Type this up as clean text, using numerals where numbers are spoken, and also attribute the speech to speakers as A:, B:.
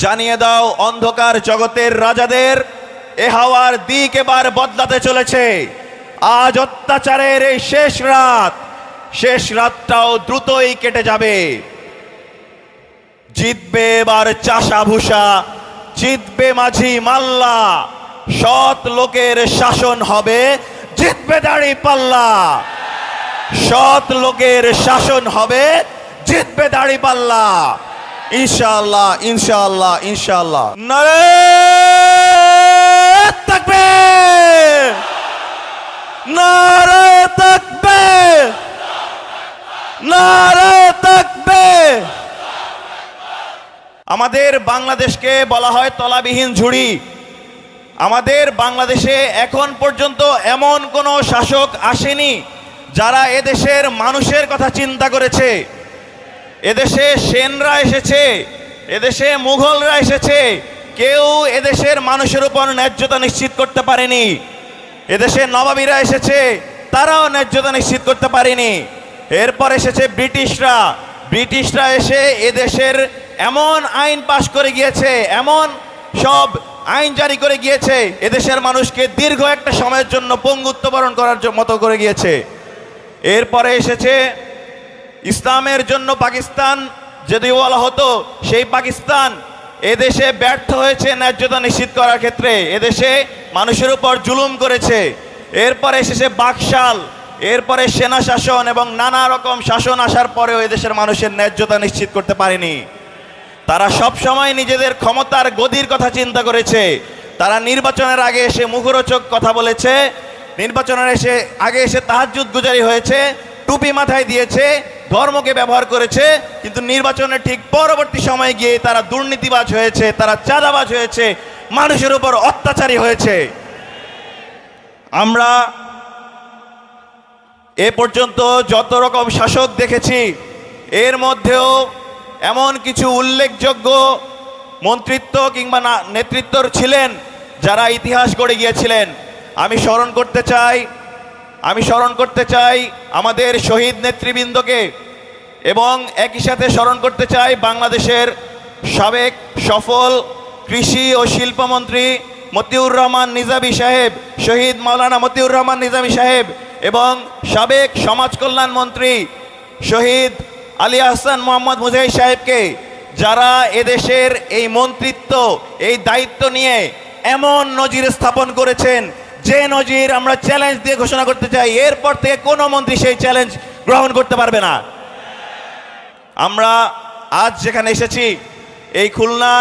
A: জানিয়ে দাও অন্ধকার জগতের রাজাদের, এ হাওয়ার দিক এবার বদলাতে চলেছে। আজ অত্যাচারের এই শেষ রাতটাও দ্রুতই কেটে যাবে। জিতবে এবার চাষা ভুষা, জিতবে মাঝি মাল্লা, সৎ লোকের শাসন হবে, জিতবে দাড়ি পাল্লা। সৎ লোকের শাসন হবে, জিতবে দাড়ি পাল্লা। ইনশাআল্লাহ ইনশাআল্লাহ ইনশাআল্লাহ। নারে তাকবীর, নারে তাকবীর, নারে তাকবীর। আমাদের বাংলাদেশকে বলা হয় তলাবিহীন ঝুড়ি। আমাদের বাংলাদেশে এখন পর্যন্ত এমন কোনো শাসক আসেনি যারা এদেশের মানুষের কথা চিন্তা করেছে। এদেশে সেনরা এসেছে, এদেশে মুঘলরা এসেছে, কেউ এদেশের মানুষের উপর ন্যায্যতা নিশ্চিত করতে পারেনি। এদেশে নবাবীরা এসেছে, তারাও ন্যায্যতা নিশ্চিত করতে পারেনি। এরপর এসেছে ব্রিটিশরা এসে এদেশের এমন আইন পাশ করে গিয়েছে, এমন সব আইন জারি করে গিয়েছে, এদেশের মানুষকে দীর্ঘ একটা সময়ের জন্য পঙ্গুত্ব বরণ করার মতো করে গিয়েছে। এরপরে এসেছে ইসলামের জন্য পাকিস্তান, যদি বলা হতো সেই পাকিস্তান এদেশে ব্যর্থ হয়েছে ন্যায্যতা নিশ্চিত করার ক্ষেত্রে, এদেশে মানুষের উপর জুলুম করেছে। এরপরে এসেছে বাকশাল, এরপরে সেনা শাসন এবং নানা রকম শাসন আসার পরেও এদেশের মানুষের ন্যায্যতা নিশ্চিত করতে পারেনি। তারা সব সময় নিজেদের ক্ষমতার গদির কথা চিন্তা করেছে। তারা নির্বাচনের আগে এসে মুখরোচক কথা বলেছে, নির্বাচনের আগে এসে তাহাজ্জুদ গুজারি হয়েছে, টুপি মাথায় দিয়েছে, ধর্মকে ব্যবহার করেছে, কিন্তু নির্বাচনের ঠিক পরবর্তী সময়ে গিয়ে তারা দুর্নীতিবাজ হয়েছে, তারা চাঁদাবাজ হয়েছে, মানুষের উপর অত্যাচারী হয়েছে। আমরা এ পর্যন্ত যত রকম শাসক দেখেছি, এর মধ্যেও এমন কিছু উল্লেখযোগ্য মন্ত্রিত্ব কিংবা নেতৃত্ব ছিলেন যারা ইতিহাস গড়ে গিয়েছিলেন। আমি স্মরণ করতে চাই আমাদের শহীদ নেতৃবৃন্দকে, এবং একই সাথে স্মরণ করতে চাই বাংলাদেশের সাবেক সফল কৃষি ও শিল্পমন্ত্রী মতিউর রহমান নিজামী সাহেব, শহীদ মাওলানা মতিউর রহমান নিজামী সাহেব, এবং সাবেক সমাজ কল্যাণ মন্ত্রী শহীদ আলী আহসান মোহাম্মদ মুজাহিদ সাহেবকে, যারা এদেশের এই মন্ত্রিত্ব, এই দায়িত্ব নিয়ে এমন নজির স্থাপন করেছেন, যে নজির আমরা চ্যালেঞ্জ দিয়ে ঘোষণা করতে চাই, এরপর থেকে কোনো মন্ত্রী সেই চ্যালেঞ্জ গ্রহণ করতে পারবে না। আমরা আজ যেখানে এসেছি, এই খুলনা